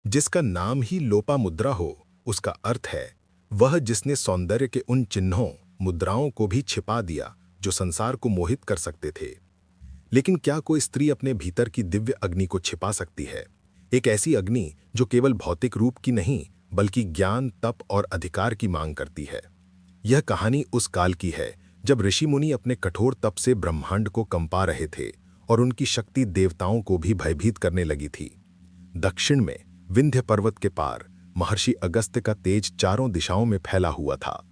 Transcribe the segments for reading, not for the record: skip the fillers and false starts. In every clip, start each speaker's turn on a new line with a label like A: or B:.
A: जिसका नाम ही लोपामुद्रा हो, उसका अर्थ है वह जिसने सौंदर्य के उन चिन्हों, मुद्राओं को भी छिपा दिया जो संसार को मोहित कर सकते थे। लेकिन क्या कोई स्त्री अपने भीतर की दिव्य अग्नि को छिपा सकती है? एक ऐसी अग्नि जो केवल भौतिक रूप की नहीं, बल्कि ज्ञान, तप और अधिकार की मांग करती है। यह कहानी उस काल की है जब ऋषि मुनि अपने कठोर तप से ब्रह्मांड को कंपा रहे थे और उनकी शक्ति देवताओं को भी भयभीत करने लगी थी। दक्षिण में विंध्य पर्वत के पार महर्षि अगस्त्य का तेज चारों दिशाओं में फैला हुआ था।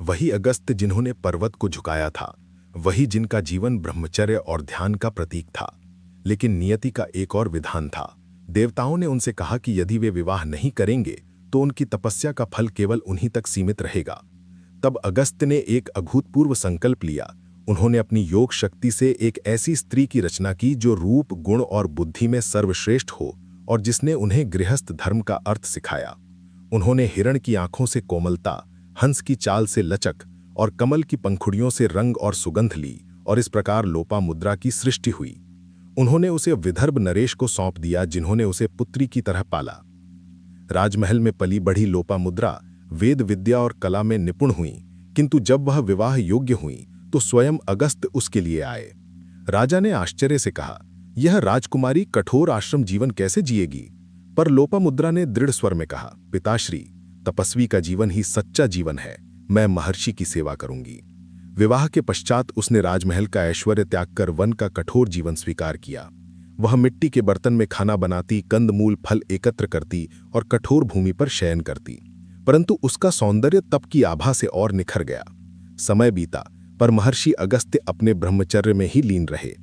A: वही अगस्त्य जिन्होंने पर्वत को झुकाया था, वही जिनका जीवन ब्रह्मचर्य और ध्यान का प्रतीक था। लेकिन नियति का एक और विधान था। देवताओं ने उनसे कहा कि यदि वे विवाह नहीं करेंगे तो उनकी तपस्या का फल केवल उन्हीं तक सीमित रहेगा। तब अगस्त्य ने एक अभूतपूर्व संकल्प लिया। उन्होंने अपनी योग शक्ति से एक ऐसी स्त्री की रचना की जो रूप, गुण और बुद्धि में सर्वश्रेष्ठ हो और जिसने उन्हें गृहस्थ धर्म का अर्थ सिखाया। उन्होंने हिरण की आंखों से कोमलता, हंस की चाल से लचक और कमल की पंखुड़ियों से रंग और सुगंध ली और इस प्रकार लोपामुद्रा की सृष्टि हुई। उन्होंने उसे विदर्भ नरेश को सौंप दिया, जिन्होंने उसे पुत्री की तरह पाला। राजमहल में पली बढ़ी लोपामुद्रा वेद विद्या और कला में निपुण हुई, किंतु जब वह विवाह योग्य हुई तो स्वयं अगस्त्य उसके लिए आए। राजा ने आश्चर्य से कहा, यह राजकुमारी कठोर आश्रम जीवन कैसे जिएगी? पर लोपामुद्रा ने दृढ़ स्वर में कहा, पिताश्री, तपस्वी का जीवन ही सच्चा जीवन है। मैं महर्षि की सेवा करूंगी। विवाह के पश्चात उसने राजमहल का ऐश्वर्य त्याग कर वन का कठोर जीवन स्वीकार किया। वह मिट्टी के बर्तन में खाना बनाती, कंदमूल फल एकत्र करती और कठोर भूमि पर शयन करती। परंतु उसका सौंदर्य तप की आभा से और निखर गया। समय बीता, पर महर्षि अगस्त्य अपने ब्रह्मचर्य में ही लीन रहे।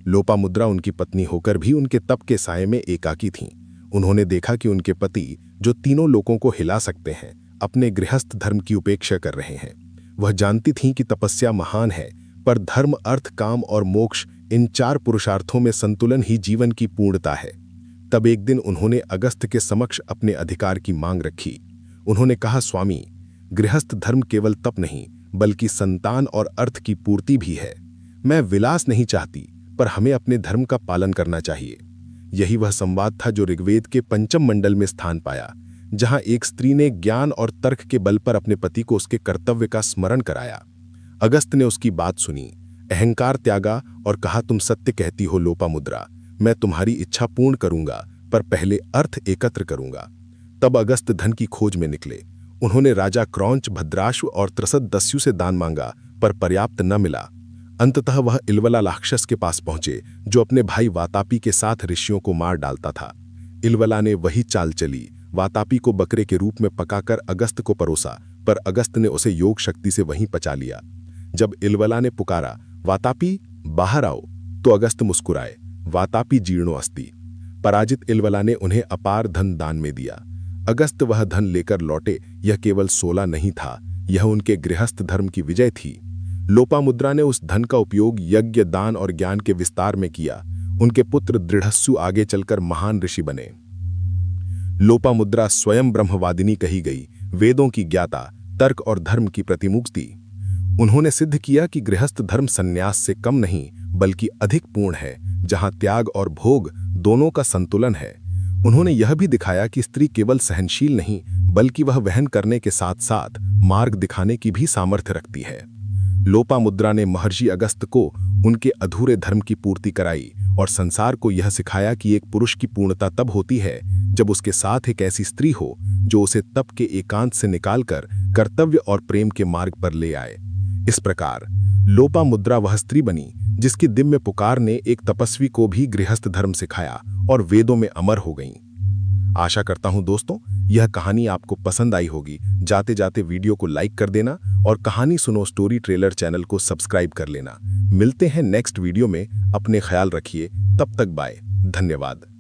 A: लोपामुद्रा उनकी पत्नी होकर भी उनके तप के साये में एकाकी थीं। उन्होंने देखा कि उनके पति, जो तीनों लोकों को हिला सकते हैं, अपने गृहस्थ धर्म की उपेक्षा कर रहे हैं। वह जानती थीं कि तपस्या महान है, पर धर्म, अर्थ, काम और मोक्ष, इन चार पुरुषार्थों में संतुलन ही जीवन की पूर्णता है। तब एक दिन उन्होंने अगस्त्य के समक्ष अपने अधिकार की मांग रखी। उन्होंने कहा, स्वामी, गृहस्थ धर्म केवल तप नहीं, बल्कि संतान और अर्थ की पूर्ति भी है। मैं विलास नहीं चाहती, पर हमें अपने धर्म का पालन करना चाहिए। यही वह संवाद था जो ऋग्वेद के पंचम मंडल में स्थान पाया, जहां एक स्त्री ने ज्ञान और तर्क के बल पर अपने पति को उसके कर्तव्य का स्मरण कराया। अगस्त्य ने उसकी बात सुनी, अहंकार त्यागा और कहा, तुम सत्य कहती हो लोपामुद्रा, मैं तुम्हारी इच्छा पूर्ण करूंगा, पर पहले अर्थ एकत्र करूंगा। तब अगस्त्य धन की खोज में निकले। उन्होंने राजा क्रौंच, भद्राश्व और त्रसद दस्यु से दान मांगा, पर पर्याप्त न मिला। अंततः वह इलवला राक्षस के पास पहुंचे, जो अपने भाई वातापी के साथ ऋषियों को मार डालता था। इलवला ने वही चाल चली, वातापी को बकरे के रूप में पकाकर अगस्त्य को परोसा, पर अगस्त्य ने उसे योग शक्ति से वहीं पचा लिया। जब इलवला ने पुकारा, वातापी बाहर आओ, तो अगस्त्य मुस्कुराए, वातापी जीर्णो अस्ति। पराजित इलवला ने उन्हें अपार धन दान में दिया। अगस्त्य वह धन लेकर लौटे। यह केवल 16 नहीं था, यह उनके गृहस्थ धर्म की विजय थी। लोपामुद्रा ने उस धन का उपयोग यज्ञ, दान और ज्ञान के विस्तार में किया। उनके पुत्र दृढ़स्सु आगे चलकर महान ऋषि बने। लोपामुद्रा स्वयं ब्रह्मवादिनी कही गई, वेदों की ज्ञाता, तर्क और धर्म की प्रतिमूर्ति। उन्होंने सिद्ध किया कि गृहस्थ धर्म संन्यास से कम नहीं, बल्कि अधिक पूर्ण है, जहां त्याग और भोग दोनों का संतुलन है। उन्होंने यह भी दिखाया कि स्त्री केवल सहनशील नहीं, बल्कि वह वहन करने के साथ साथ मार्ग दिखाने की भी सामर्थ्य रखती है। लोपामुद्रा ने महर्षि अगस्त्य को उनके अधूरे धर्म की पूर्ति कराई और संसार को यह सिखाया कि एक पुरुष की पूर्णता तब होती है जब उसके साथ एक ऐसी स्त्री हो जो उसे तप के एकांत से निकालकर कर्तव्य और प्रेम के मार्ग पर ले आए। इस प्रकार लोपामुद्रा वह स्त्री बनी जिसकी दिव्य पुकार ने एक तपस्वी को भी गृहस्थ धर्म सिखाया और वेदों में अमर हो गईं। आशा करता हूं दोस्तों, यह कहानी आपको पसंद आई होगी। जाते जाते वीडियो को लाइक कर देना और कहानी सुनो स्टोरी ट्रेलर चैनल को सब्सक्राइब कर लेना। मिलते हैं नेक्स्ट वीडियो में। अपने ख्याल रखिए, तब तक बाय, धन्यवाद।